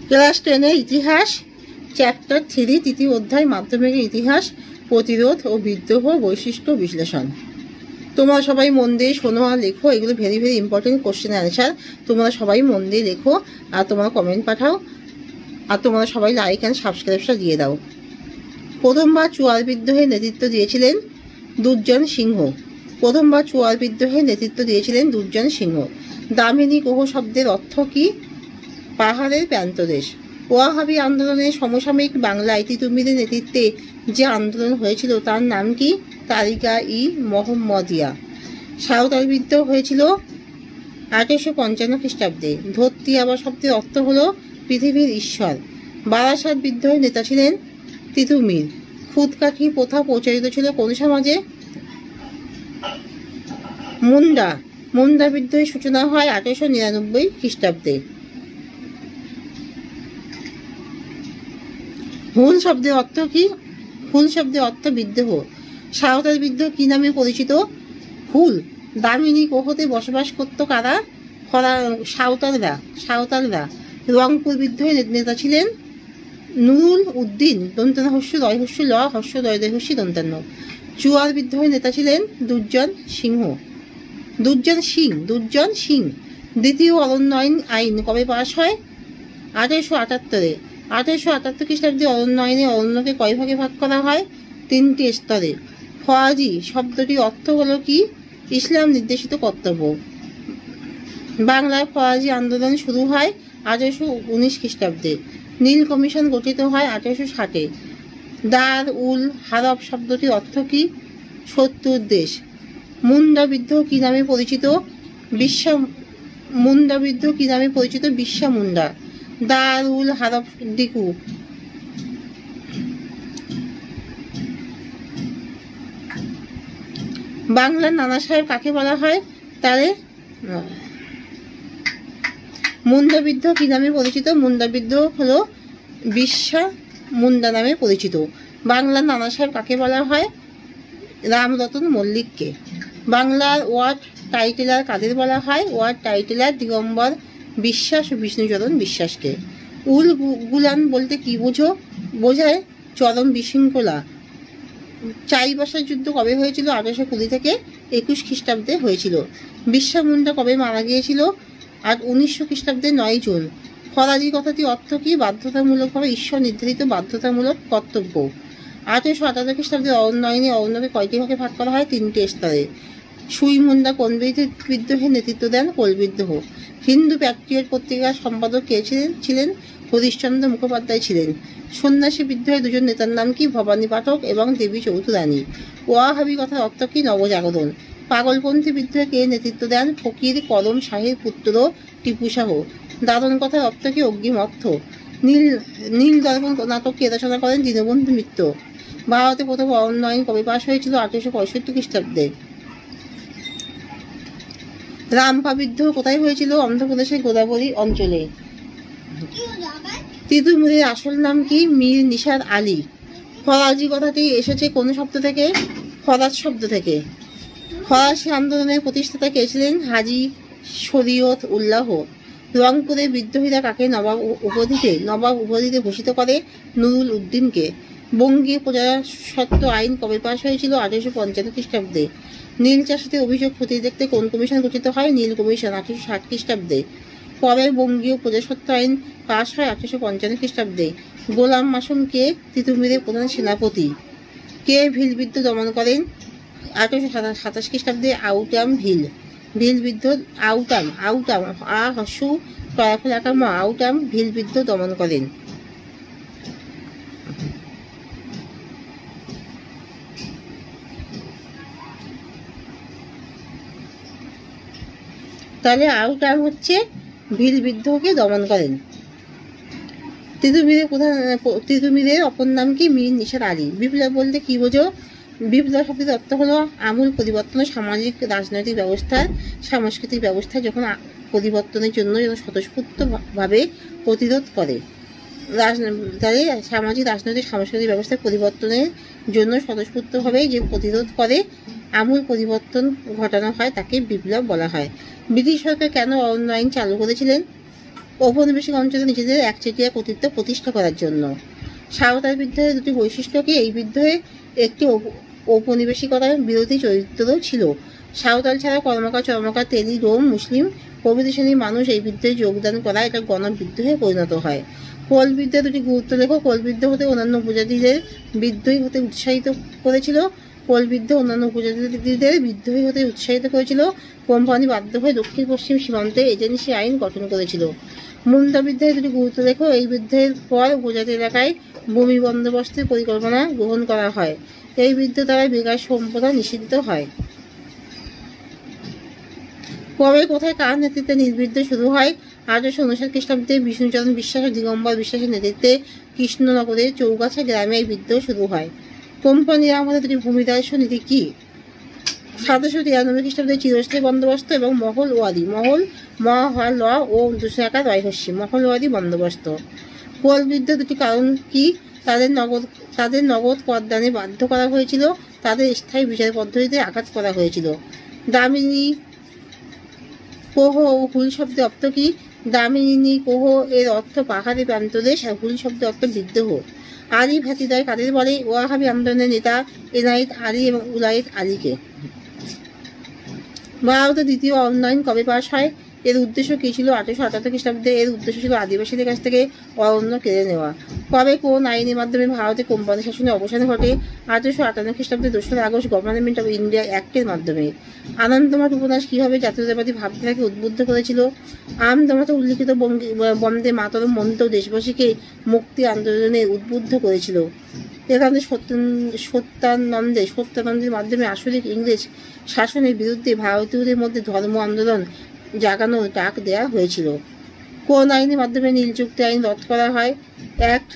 Class 10 ইতিহাস chapter 3 তৃতীয় অধ্যায় মাধ্যমিকের ইতিহাস প্রতিরোধ ও বিদ্রোহ বৈশিষ্ট্য বিশ্লেষণ। তোমরা সবাই মন দিয়ে শোনো আর লেখো, এগুলো very very important question answer. তোমরা সবাই মন দিয়ে লেখো আর তোমরা কমেন্ট পাঠাও, আর তোমরা সবাই লাইক অ্যান্ড সাবস্ক্রাইবটা দিয়ে দাও। প্রথমবার চুয়ার বিদ্রোহে নেতৃত্ব দিয়েছিলেন দুর্জন সিংহ। প্রথমবার চুয়ার বিদ্রোহে নেতৃত্ব দিয়েছিলেন দুর্জন সিংহ। দামিনী কোহ শব্দের অর্থ কি? পাহাড়ের প্রান্তদেশ। ওয়াহাবি আন্দোলনের সমসাময়িক বাংলায় তিতুমিরের নেতৃত্বে যে আন্দোলন হয়েছিল তার নাম কি? তারিকা ই মোহাম্মদিয়া। সাঁওতাল বিদ্রোহ হয়েছিল 1855 খ্রিস্টাব্দে। ধরতি আবা শব্দের অর্থ হলো পৃথিবীর ঈশ্বর। বারাসাত বিদ্রোহের নেতা ছিলেন তিতুমির। খুদকাঠি প্রথা প্রচলিত ছিল কোন সমাজে? মুন্ডা বিদ্রোহের সূচনা হয় 1899 খ্রিস্টাব্দে। হুল শব্দের অর্থ কি? হুল শব্দের অর্থ বিদ্রোহ। সাঁওতাল বিদ্রোহ কি নামে পরিচিত? হুল। দামিনী কোহতে বসবাস করত কারা? সাঁওতালরা। রংপুর বিদ্রোহের নেতা ছিলেন নুরুল উদ্দিন। দন্তান্ন হস্য রয় হস্য ল হস্য দয় দয় হস্য দন্তান্ন। চুয়ার বিদ্রোহের নেতা ছিলেন দুর্জন সিং। দ্বিতীয় অরণ্য আইন কবে পাশ হয়? 1878-এ। 1878 খ্রিস্টাব্দে অরণ্য আইনে অরণ্যকে কয় ভাগে ভাগ করা হয়? 3টি স্তরে। ফরাজি শব্দটির অর্থ হলো কি? ইসলাম নির্দেশিত কর্তব্য। বাংলায় ফরাজি আন্দোলন শুরু হয় 1819 খ্রিস্টাব্দে। নীল কমিশন গঠিত হয় 1860-এ। দার উল হারব শব্দটির অর্থ কি? শত্রুর দেশ। মুন্ডা বিদ্রোহ কি নামে পরিচিত? বিশ্বা মুন্ডা। দার উল হারব দিকু। বাংলার নানা সাহেব কাকে বলা হয়? তারে মুন্ডা বিদ্রোহ কি নামে পরিচিত? মুন্ডা বিদ্রোহ হলো বিশ্বা মুন্ডা নামে পরিচিত। বাংলার নানা সাহেব কাকে বলা হয়? রামরতন মল্লিককে। বাংলার ওয়ার্ড টাইটেলার কাদের বলা হয়? ওয়ার্ড টাইটেলার দিগম্বর বিশ্বাস ও বিষ্ণুচরণ বিশ্বাসকে। উল গুলান বলতে কি বোঝায়? চরম বিশৃঙ্খলা। চাইবাসার যুদ্ধ কবে হয়েছিল? 1820 থেকে 21 খ্রিস্টাব্দে হয়েছিল। বিশ্বা মুন্ডা কবে মারা গিয়েছিল? 1900 খ্রিস্টাব্দে 9 জুন। ফরাজি কথাটি অর্থ কি? বাধ্যতামূলকভাবে ঈশ্বর নির্ধারিত বাধ্যতামূলক কর্তব্য। 1878 খ্রিস্টাব্দে অরণ্য আইনে অরণ্যকে কয়টি ভাগে ভাগ করা হয়? 3টি স্তরে। সুই মুন্ডা কোন বিদ্রোহের নেতৃত্ব দেন? কোল বিদ্রোহ। হিন্দু প্যাট্রিয়ট পত্রিকার সম্পাদক কে ছিলেন? হরিশ্চন্দ্র মুখোপাধ্যায় ছিলেন। সন্ন্যাসী বিদ্রোহের দুজন নেতার নাম কি? ভবানী পাঠক এবং দেবী চৌধুরানী। ওয়াহাবি কথার অর্থ কি? নবজাগরণ। পাগলপন্থী বিদ্রোহে কে নেতৃত্ব দেন? ফকির কলম শাহের পুত্র টিপু শাহ। দাদন কথার অর্থ কি? অগ্নিমর্থ। নীল দর্পণ নাটক কে রচনা করেন? দীনবন্ধু মিত্র। ভারতে প্রথম অরণ্য আইন কবে পাশ হয়েছিল? 1865 খ্রিস্টাব্দে। রামপা বিদ্রোহ কোথায় হয়েছিল? অন্ধ্রপ্রদেশের গোদাবরী অঞ্চলে। তিতুমিরের আসল নাম কি? মীর নিসার আলী। ফরাজি কথাটি এসেছে কোন শব্দ থেকে? ফরাজ শব্দ থেকে। ফরাসি আন্দোলনের প্রতিষ্ঠাতা কে ছিলেন? হাজি শরীয়ত উল্লাহ। রংপুরের বিদ্রোহীরা কাকে নবাব উপাধিতে ভূষিত করে? নুরুল উদ্দিনকে। বঙ্গীয় প্রজাস্বত্ব আইন কবে পাশ হয়েছিল? 1855 খ্রিস্টাব্দে। নীল চাষীদের অভিযোগ খতিয়ে দেখতে কোন কমিশন গঠিত হয়? নীল কমিশন 1860 খ্রিস্টাব্দে। পরে বঙ্গীয় প্রজাস্বত্ব আইন পাশ হয় 1855 খ্রিস্টাব্দে। গোলাম মাসুম কে তিতুমিরের প্রধান সেনাপতি? কে ভিল বিদ্রোহ দমন করেন? 1827 খ্রিস্টাব্দে আউটাম ভিল বিদ্রোহ আউটাম ভিল বিদ্রোহ দমন করেন। তাহলে আউটাম হচ্ছে ভিল বিদ্রোহকে দমন করেন। তিতুমিরের অপর নাম কি? মীর নিসার আলী। বিপ্লব বলতে কি বোঝো? বিপ্লব শব্দের অর্থ হলো আমূল পরিবর্তন। সামাজিক রাজনৈতিক ব্যবস্থার সাংস্কৃতিক ব্যবস্থা যখন পরিবর্তনের জন্য স্বতঃস্ফূর্তভাবে প্রতিরোধ করে। তাহলে সামাজিক রাজনৈতিক সাংস্কৃতিক ব্যবস্থার পরিবর্তনের জন্য স্বতঃস্ফূর্তভাবে যে প্রতিরোধ করে আমূল পরিবর্তন ঘটানো হয় তাকে বিপ্লব বলা হয়। ব্রিটিশ সরকার কেন অরণ্য আইন চালু করেছিলেন? ঔপনিবেশিক অঞ্চলে নিজেদের একচেটিয়া কর্তৃত্ব প্রতিষ্ঠা করার জন্য। সাঁওতাল বিদ্রোহের দুটি বৈশিষ্ট্য কি? এই বিদ্রোহে একটি ঔপনিবেশিকতার বিরোধী চরিত্রও ছিল। সাঁওতাল ছাড়া কর্মকার, চর্মকার, তেলি, রোম, মুসলিম প্রভৃতি শ্রেণীর মানুষ এই বিদ্রোহে যোগদান করা এটা গণবিদ্রোহে পরিণত হয়। কোল বিদ্রোহের দুটি গুরুত্ব লেখো। কোল বিদ্রোহ হতে অন্যান্য উপজাতিদের বিদ্রোহী হতে উৎসাহিত করেছিল। কোল বিদ্রোহ অন্যান্য উপজাতিদের বিদ্রোহী হতে উৎসাহিত করেছিল। কোম্পানি বাধ্য হয়ে দক্ষিণ পশ্চিম সীমান্তে এজেন্সি আইন গঠন করেছিল। মুন্দা বিদ্রোহের দুটি গুরুত্ব লেখো। এই বিদ্রোহের পর উপজাতি এলাকায় ভূমি বন্দোবস্তের পরিকল্পনা গ্রহণ করা হয়। এই বিদ্রোহ দ্বারা বিকাশ সম্পদা নিষিদ্ধ হয়। কবে, কোথায়, কার নেতৃত্বে নির্বিদ্রোহ শুরু হয়? 1859 খ্রিস্টাব্দে বিষ্ণুচরণ বিশ্বাস ও দিগম্বর বিশ্বাসের নেতৃত্বে কৃষ্ণনগরের চৌগাছা গ্রামে এই বিদ্রোহ শুরু হয়। কোম্পানির আমলে দুটি ভূমিদায়স্য নীতি কি? 1793 খ্রিস্টাব্দে চিরস্থায়ী বন্দোবস্ত এবং মহল ওয়াদি, মহল ল ও দুশাকা রয়হস্যি, মহলওয়াদি বন্দোবস্ত। কোল বিদ্রোহ দুটি কারণ কি? তাদের নগদ করদানে বাধ্য করা হয়েছিল। তাদের স্থায়ী বিচার পদ্ধতিতে আঘাত করা হয়েছিল। দামিনী কোহ ও হুল শব্দের অর্থ কি? দামিনী কোহ এর অর্থ পাহাড়ি প্রান্তদেশ আর হুল শব্দের অর্থ বিদ্রোহ। আলী ভাতিদ্বয় কাদের বলে? ওয়াহাবি আন্দোলনের নেতা এনায়েত আলী এবং উলায়েত আলীকে। ভারতের দ্বিতীয় অরণ্যায়ন কবে পাশ হয়? এর উদ্দেশ্য কি ছিল? 1878 খ্রিস্টাব্দে। এর উদ্দেশ্য ছিল আদিবাসীদের কাছ থেকে অরণ্য কেড়ে নেওয়া। কবে, কোন আইনের মাধ্যমে ভারতে কোম্পানি শাসনের অবসান ঘটে? 1858 খ্রিস্টাব্দে 2 আগস্ট গভর্নমেন্ট অফ ইন্ডিয়া অ্যাক্টের মাধ্যমে। আনন্দমঠ উপন্যাস কিভাবে জাতীয়তাবাদী ভাবধারাকে উদ্বুদ্ধ করেছিল? আনন্দমঠে উল্লিখিত বন্দে মাতরম মন্ত্র দেশবাসীকে মুক্তি আন্দোলনে উদ্বুদ্ধ করেছিল। এখানে সত্যানন্দের মাধ্যমে আসরিক ইংরেজ শাসনের বিরুদ্ধে ভারতীয়দের মধ্যে ধর্ম আন্দোলন জাগানোর ডাক দেয়া হয়েছিল। কোন আইনের মাধ্যমে নীল চুক্তি আইন রদ করা হয়? অ্যাক্ট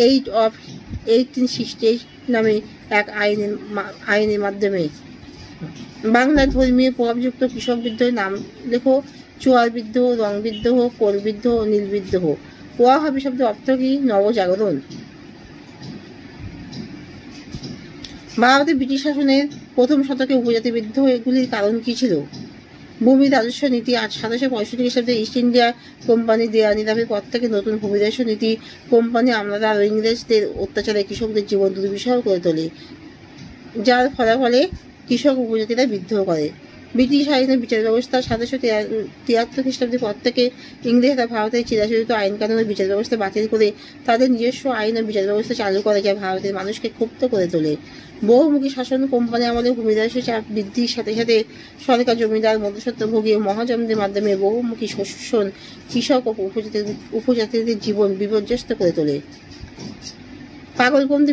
8 অফ 1868 নামে এক আইনের মাধ্যমে। বাংলার ধর্মীয় প্রভাবযুক্ত কৃষক বিদ্রোহের নাম লেখো। চোয়ার বিদ্রোহ, রং বিদ্রোহ, কোল বিদ্রোহ, নীল বিদ্রোহ। ওয়াহাবি শব্দের অর্থ কি? নবজাগরণ। ভারতে ব্রিটিশ শাসনের প্রথম শতকে উপজাতি বিদ্রোহগুলির কারণ কি ছিল? ভূমি রাজস্ব নীতি। 1765 খ্রিস্টাব্দে ইস্ট ইন্ডিয়া কোম্পানি দেয়া নিলামের পর থেকে নতুন ভূমি রাজস্ব নীতি কোম্পানি আমলারা ও ইংরেজদের অত্যাচারে কৃষকদের জীবন দুর্বিষহ করে তোলে, যার ফলাফলে কৃষক উপজাতিরা বিদ্রোহ করে। ব্রিটিশ আইনের বিচার ব্যবস্থা। 1773 খ্রিস্টাব্দের পর থেকে ইংরেজরা ভারতের চিরাচরিত আইন কানুন ও বিচার ব্যবস্থা বাতিল করে তাদের নিজস্ব আইন ও বিচার ব্যবস্থা চালু করে, যা ভারতের মানুষকে ক্ষুব্ধ করে তোলে। বহুমুখী শাসন। কোম্পানি আমলে ভূমিদাসের চাপ বৃদ্ধির সাথে সাথে সরকার, জমিদার, মধ্যস্বত্বভোগী ও মহাজনদের মাধ্যমে বহুমুখী শোষণ কৃষক ও উপজাতিদের জীবন বিপর্যস্ত করে তোলে। পাগলপন্থী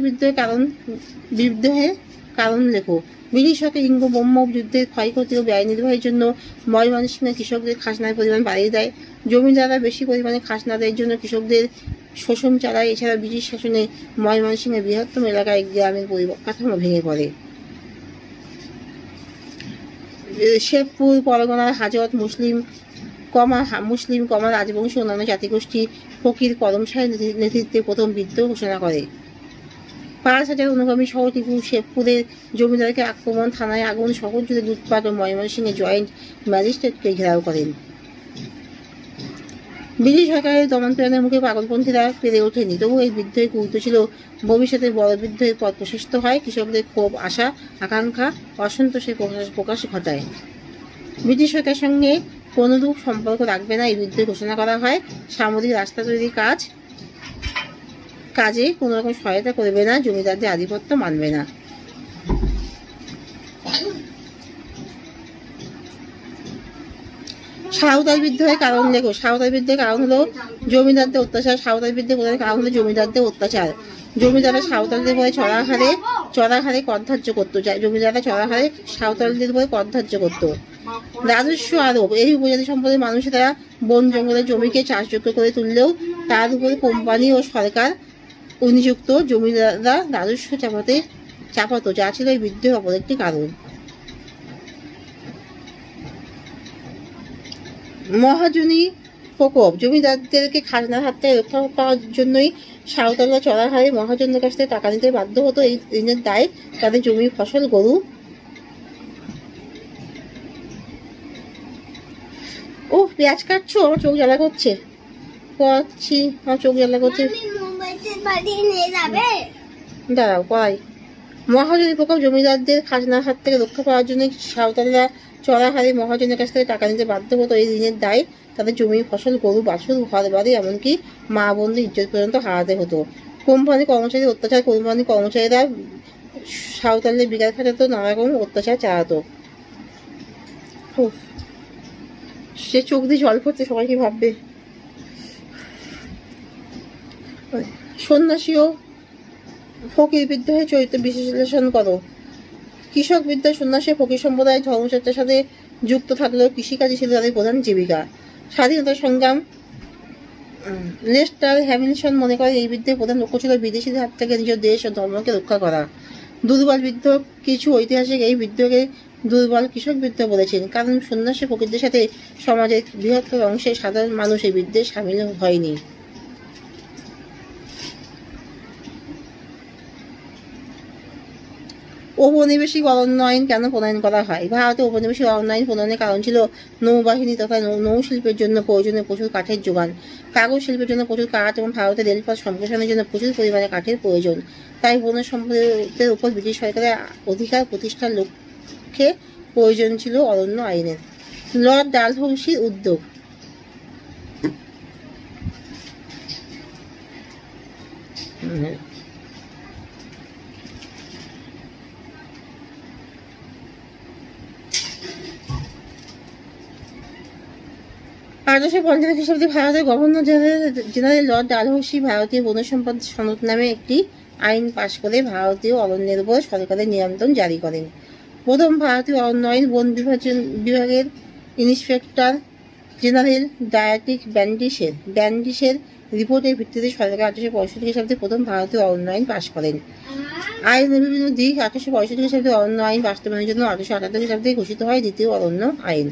বিদ্রোহের কারণ লেখো। ব্রিটিশ সরকার ইঙ্গ ব্রহ্ম যুদ্ধের ক্ষয়ক্ষতি ও ব্যয় নির্বাহের জন্য ময়মনসিংহে কৃষকদের খাজনার পরিমাণ বাড়িয়ে দেয়। জমিদাররা বেশি পরিমাণে খাজনা দেওয়ার জন্য কৃষকদের শোষণ চালায়। এছাড়া ব্রিটিশ শাসনে ময়মনসিংহের বৃহত্তম এলাকায় গ্রামের পরিকাঠামো ভেঙে পড়ে। শেরপুর পরগনার হাজত মুসলিম রাজবংশী অন্যান্য জাতিগোষ্ঠী ফকির করম শাহের নেতৃত্বে প্রথম বিদ্রোহ ঘোষণা করে। 5,000 অনুগামী সহ টিপু শেরপুরের জমিদারকে আক্রমণ, থানায় আগুন, শহর জুড়ে লুটপাট ও ময়মনসিংহে জয়েন্ট ম্যাজিস্ট্রেটকে ঘেরাও করেন। ব্রিটিশ সরকারের দমনপীড়নের মুখে পাগলপন্থীরা পেরে ওঠেনি, তবু এই বিদ্রোহের গুরুত্ব ছিল। ভবিষ্যতে বড় বিদ্রোহের পথ প্রশস্ত হয়। কৃষকদের ক্ষোভ, আশা, আকাঙ্ক্ষা, অসন্তোষের প্রকাশ ঘটায়। ব্রিটিশ সরকারের সঙ্গে কোনরূপ সম্পর্ক রাখবে না এই বিদ্রোহ ঘোষণা করা হয়। সামরিক রাস্তা তৈরির কাজে কোনো রকম সহায়তা করবে না। জমিদারদের আধিপত্য মানবে না। সাঁওতাল বিদ্রোহের কারণ লেখো। সাঁওতাল বিদ্রোহের কারণ হলো জমিদারদের অত্যাচার। সাঁওতাল বিদ্রোহের প্রধান কারণ হলো জমিদারদের অত্যাচার। জমিদাররা সাঁওতালদের উপরে চড়া হারে কর ধার্য করতো। সাঁওতালদের উপরে কর ধার্য করতো। রাজস্ব আরোপ। এই উপজাতি সম্প্রদায়ের মানুষেরা বন জঙ্গলের জমিকে চাষযোগ্য করে তুললেও তার উপরে কোম্পানি ও সরকার নিযুক্ত জমিদাররা রাজস্ব চাপাতো, যা ছিল এই বিদ্রোহের অপর একটি কারণ। মহাজনী প্রকোপ। জমিদারদেরকে খাজনার হাত থেকে রক্ষা পাওয়ার জন্যই সাঁওতালরা চড়া হারে মহাজনদের কাছ থেকে টাকা নিতে বাধ্য হতো। এই ঋণের দায় তাদের জমির ফসল, গরু ও ও পেঁয়াজ কাটছো, আমার চোখ জ্বালা করছে, করছি, আমার চোখ জ্বালা করছে। দাঁড়াও করাই। মহাজনী প্রকোপ, জমিদারদের খাজনার হাত থেকে রক্ষা পাওয়ার জন্য সাঁওতালরা চড়া হারে মহাজনের কাছ থেকে টাকা নিতে বাধ্য হতো। এই ঋণের দায় তাদের জমি, ফসল, গরু, বাছুর, ঘর বাড়ি, এমনকি মা বোনদের ইজ্জত পর্যন্ত হারাতে হতো। কোম্পানি কর্মচারীর অত্যাচার, কোম্পানি কর্মচারীরা সাঁওতালদের বিকাশ খাটাতো, নানা রকম অত্যাচার চালাতো। সে চোখ দিয়ে জল পড়ছে, সবাই কি ভাববে। সন্ন্যাসী ও ফকির বিদ্রোহের চরিত্র বিশ্লেষণ করো। কৃষক বিদ্রোহ সন্ন্যাসী ফকির সম্প্রদায় ধর্মচর্চার সাথে যুক্ত থাকলেও কৃষিকাজই ছিল তাদের প্রধান জীবিকা। স্বাধীনতা সংগ্রাম, লেস্টার হ্যামিলটন মনে করেন এই বিদ্রোহের প্রধান লক্ষ্য ছিল বিদেশিদের হাত থেকে নিজের দেশ ও ধর্মকে রক্ষা করা। দুর্বল বিদ্রোহ, কিছু ঐতিহাসিক এই বিদ্রোহকে দুর্বল কৃষক বিদ্রোহ বলেছেন, কারণ সন্ন্যাসী ফকিরদের সাথে সমাজের বৃহত্তর অংশের সাধারণ মানুষ এই বিদ্রোহে সামিল হয়নি। ঔপনিবেশিক অরণ্য আইন কেন প্রণয়ন করা হয়? ভারতে ঔপনিবেশিক অরণ্য আইন প্রণয়নের কারণ ছিল নৌবাহিনী তথা নৌশিল্পের জন্য প্রয়োজনীয় প্রচুর কাঠের যোগান, কাগজ শিল্পের জন্য প্রচুর কাঠ এবং ভারতের রেলপথ সম্প্রসারণের জন্য প্রচুর পরিমাণে কাঠের প্রয়োজন। তাই বন সম্পদের উপর ব্রিটিশ সরকারের অধিকার প্রতিষ্ঠার লক্ষ্যে প্রয়োজন ছিল অরণ্য আইনের। লর্ড ডালহৌসির উদ্যোগ। আঠারোশো পঞ্চান্ন খ্রিস্টাব্দে ভারতের গভর্নর জেনারেল লর্ড ডালহৌসি ভারতীয় বন সম্পদ সনদ নামে একটি আইন পাশ করে ভারতীয় অরণ্যের উপর সরকারের নিয়ন্ত্রণ জারি করেন। প্রথম ভারতীয় অরণ্য আইন বন বিভাগের ইন্সপেক্টর জেনারেল ডায়াটিক ব্যান্ডিসের রিপোর্টের ভিত্তিতে সরকার 1865 খ্রিস্টাব্দে প্রথম ভারতীয় অরণ্য আইন পাশ করেন। আইনের বিভিন্ন দিক। 1865 খ্রিস্টাব্দে অরণ্য আইন বাস্তবায়নের জন্য 1878 খ্রিস্টাব্দে ঘোষিত হয় দ্বিতীয় অরণ্য আইন।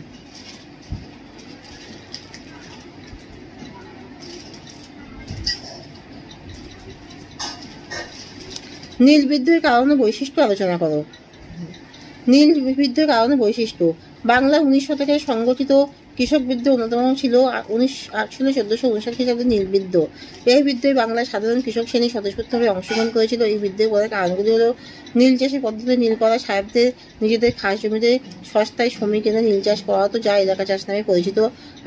নীল বিদ্রোহের কারণ ও বৈশিষ্ট্য আলোচনা করো। নীল বিদ্রোহের কারণ ও বৈশিষ্ট্য। বাংলা 19 শতকে সংগঠিত কৃষক বিদ্রোহ অন্যতম ছিল 1459 খ্রিস্টাব্দে নীল বিদ্রোহ। এই বিদ্রোহে বাংলার সাধারণ কৃষক শ্রেণী স্বতঃস্ফূর্তভাবে অংশগ্রহণ করেছিল। এই বিদ্রোহের প্রধান কারণগুলি হল নীল চাষের পদ্ধতি নীল করা, সাহেবদের নিজেদের খাস জমিতে সস্তায় শ্রমিক এনে নীল চাষ করা হতো, যা এলাকা চাষ নামে পরিচিত।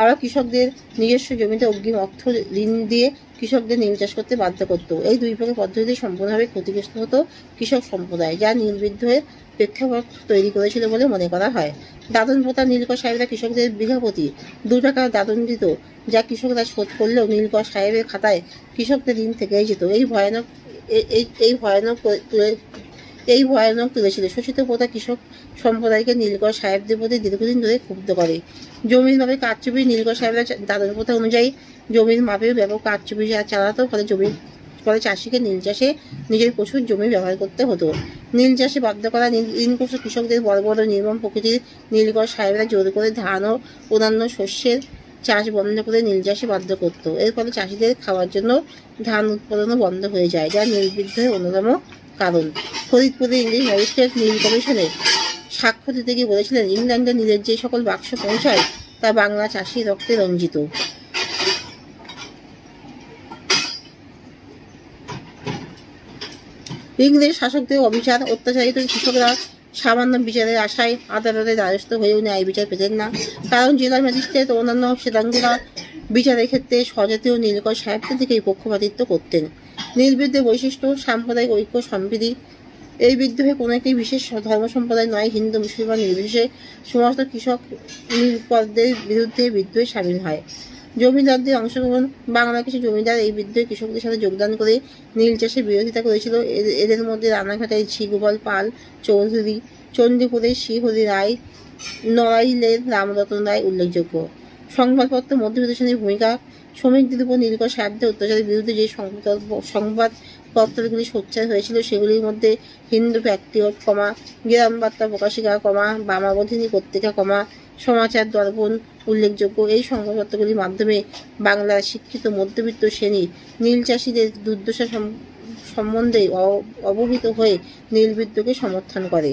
আবার কৃষকদের নিজস্ব জমিতে অগ্রিম অর্থ ঋণ দিয়ে কৃষকদের নীল চাষ করতে বাধ্য করত। এই দুই প্রকার পদ্ধতিতে সম্পূর্ণভাবে ক্ষতিগ্রস্ত হতো কৃষক সম্প্রদায়, যা নীল বিদ্রোহের প্রেক্ষাপট তৈরি করেছিল বলে মনে করা হয়। দাদন প্রথা। নীলকর সাহেবরা কৃষকদের বিঘা প্রতি 2 টাকা দাদন দিত, যা কৃষকরা শোধ করলেও নীলকর সাহেবের খাতায় কৃষকদের ঋণ থেকেই যেত। এই ভয়ানক তুলেছিল। শোষিত প্রথা কৃষক সম্প্রদায়কে নীলকর সাহেবদের প্রতি দীর্ঘদিন ধরে ক্ষুব্ধ করে। জমির মাপে কারচুপি। নীলকর সাহেবরা দাদন প্রথা অনুযায়ী জমির মাপে ব্যাপক কারচুপি চালাতো, ফলে চাষিকে নীল চাষে নিজের প্রচুর জমি ব্যবহার করতে হতো। নীল চাষে বাধ্য করা। ঋণগ্রস্ত কৃষকদের বড় বড় নির্মম প্রকৃতির নীলকর সাহেবরা জোর করে ধান ও অন্যান্য শস্যের চাষ বন্ধ করে নীল চাষে বাধ্য করত। এর ফলে চাষিদের খাওয়ার জন্য ধান উৎপাদনও বন্ধ হয়ে যায়, যা নীল বিদ্রোহের অন্যতম কারণ। ফরিদপুরে ইংরেজ ম্যাজিস্ট্রেট নীল কমিশনে সাক্ষ্য দিতে গিয়ে বলেছিলেন, ইংল্যান্ডে নীলের যে সকল বাক্স পৌঁছায় তা বাংলা চাষির রক্তে রঞ্জিত। ইংরেজ শাসকদের অবিচার। অত্যাচারিত কৃষকরা সামান্য বিচারের আশায় আদালতের দ্বারস্থ হয়েও ন্যায় বিচার পেতেন না, কারণ জেলা ম্যাজিস্ট্রেট ও অন্যান্য শ্বেতাঙ্গরা বিচারের ক্ষেত্রে স্বজাতীয় নীলকর সাহেবদের দিকেই পক্ষপাতিত্ব করতেন। নীল বিদ্রোহের বৈশিষ্ট্য। সাম্প্রদায়িক ঐক্য, সম্প্রীতি। এই বিদ্রোহে কোনো একটি বিশেষ ধর্ম সম্প্রদায় নয়, হিন্দু মুসলমান নির্বিশেষে সমস্ত কৃষক নীলকরদের বিরুদ্ধে বিদ্রোহে সামিল হয়। জমিদারদের অংশগ্রহণ। বাংলার কিছু জমিদার এই বিদ্রোহে কৃষকদের সাথে যোগদান করে নীল চাষের বিরোধিতা করেছিল। এদের মধ্যে রানাঘাটের শ্রীগোপাল পাল চৌধুরী, চণ্ডীপুরের শ্রীহরি রায়, নড়াইলের রামরতন রায় উল্লেখযোগ্য। সংবাদপত্র মধ্যপ্রদেশের ভূমিকা। শ্রমিকদের উপর নীলকর সাহেবদের অত্যাচারের বিরুদ্ধে যে সংবাদপত্রগুলি সোচ্চার হয়েছিল সেগুলির মধ্যে হিন্দু প্যাট্রিয়ট, গ্রাম বার্তা প্রকাশিকা, বামাবধিনী পত্রিকা, সমাচার দর্পণ উল্লেখযোগ্য। এই সংবাদপত্রগুলির মাধ্যমে বাংলার শিক্ষিত মধ্যবিত্ত শ্রেণী নীল চাষিদের দুর্দশা সম্বন্ধে অবহিত হয়ে নীল বিদ্রোহকে সমর্থন করে।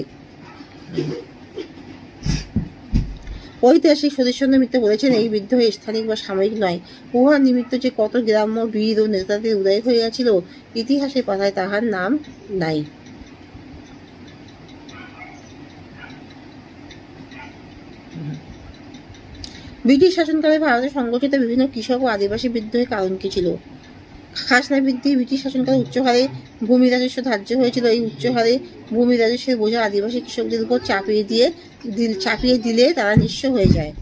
ঐতিহাসিক সতীশচন্দ্র মিত্র বলেছেন, এই বিদ্রোহ স্থানিক বা সাময়িক নয়, উহার নিমিত্ত যে কত গ্রাম্য বীর ও নেতাদের উদয় হইয়াছিল, ইতিহাসের পাতায় তাহার নাম নাই। ব্রিটিশ শাসনকালে ভারতে সংগঠিত বিভিন্ন কৃষক ও আদিবাসী বিদ্রোহের কারণ কি ছিল? খাজনা বৃদ্ধি। ব্রিটিশ শাসনকালে উচ্চ হারে ভূমি রাজস্ব ধার্য হয়েছিল। এই উচ্চ হারে ভূমি রাজস্বের বোঝা আদিবাসী কৃষকদের উপর চাপিয়ে দিলে তারা নিঃস্ব হয়ে যায়।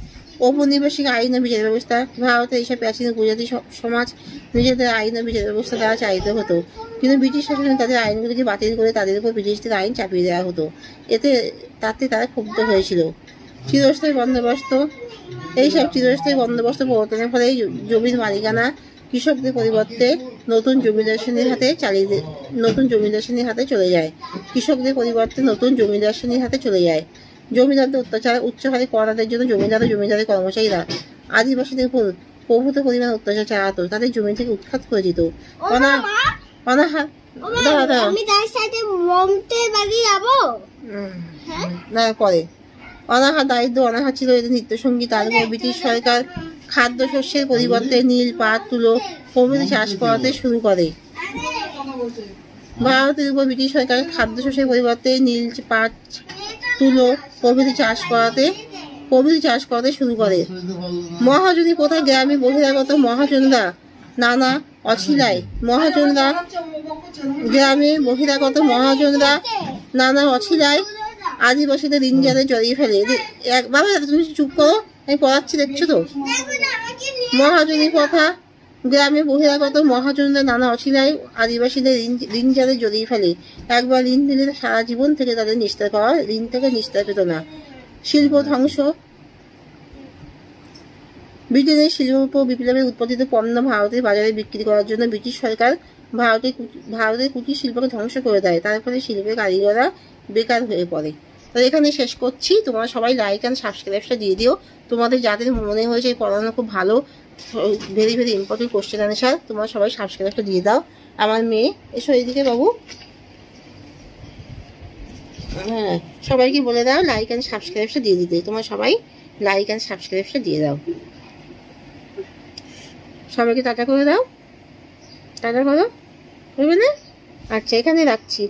ঔপনিবেশিক আইন ও বিচার ব্যবস্থা। ভারতের এইসব প্রাচীন উপজাতি সমাজ নিজেদের আইন ও বিচার ব্যবস্থা দ্বারা চালিত হতো, কিন্তু ব্রিটিশ শাসনে তাদের আইনগুলিকে বাতিল করে তাদের উপর ব্রিটিশদের আইন চাপিয়ে দেওয়া হতো। তাতে তারা ক্ষুব্ধ হয়েছিল। চিরস্থায়ী বন্দোবস্ত। এইসব চিরস্থায়ী বন্দোবস্ত প্রবর্তনের ফলে জমির মালিকানা কৃষকদের পরিবর্তে নতুন জমিদার শ্রেণীর হাতে চলে যায়। জমিদারদের অত্যাচার। উচ্চ হারে কর আদায়ের জন্য জমিদার ও জমিদারের কর্মচারীরা আদিবাসীদের উপর প্রভূত পরিমাণ অত্যাচার চালাতো, তাদের জমি থেকে উৎখাত করে দিত। অনাহার, দারিদ্র, অনাহার ছিল এদের নিত্যসঙ্গী। তার উপর ব্রিটিশ সরকার খাদ্যশস্যের পরিবর্তে নীল, পাট, তুলো প্রভৃতি চাষ করাতে শুরু করে। ভারতের উপর ব্রিটিশ সরকার খাদ্যশস্যের পরিবর্তে নীল, পাট, তুলো প্রভৃতি চাষ করাতে শুরু করে। মহাজনী প্রথা। গ্রামে বহিরাগত মহাজনরা নানা অছিলায় আদিবাসীদের ঋণজালে জড়িয়ে ফেলে। বাবা তুমি চুপ করো, আমি পড়াচ্ছি, দেখছো তো। মহাজনী প্রথা। গ্রামে বহিরাগত মহাজনরা নানা অছিলায় আদিবাসীদের ঋণজালে জড়িয়ে ফেলে। একবার ঋণ দিলে সারা জীবন থেকে তাদের ঋণ থেকে নিস্তার পেত না। শিল্প ধ্বংস। ব্রিটেনের শিল্প বিপ্লবে উৎপাদিত পণ্য ভারতের বাজারে বিক্রি করার জন্য ব্রিটিশ সরকার ভারতের কুটির শিল্পকে ধ্বংস করে দেয়। তার ফলে শিল্পের কারিগররা বেকার হয়ে পড়ে। তো এখানে শেষ করছি। তোমরা সবাই লাইক অ্যান্ড সাবস্ক্রাইবটা দিয়ে দিও। তোমাদের যাদের মনে হয়েছে এই পড়ানো খুব ভালো, very very important question answer, তোমরা সবাই সাবস্ক্রাইবটা দিয়ে দাও। আমার মেয়ে, এসো এইদিকে বাবু। হ্যাঁ, সবাইকে বলে দাও লাইক অ্যান্ড সাবস্ক্রাইবটা দিয়ে দিতে। তোমরা সবাই লাইক অ্যান্ড সাবস্ক্রাইবটা দিয়ে দাও। সবাইকে টাটা করে দাও, টাটা করো, বুঝবে না? আচ্ছা, এখানে রাখছি।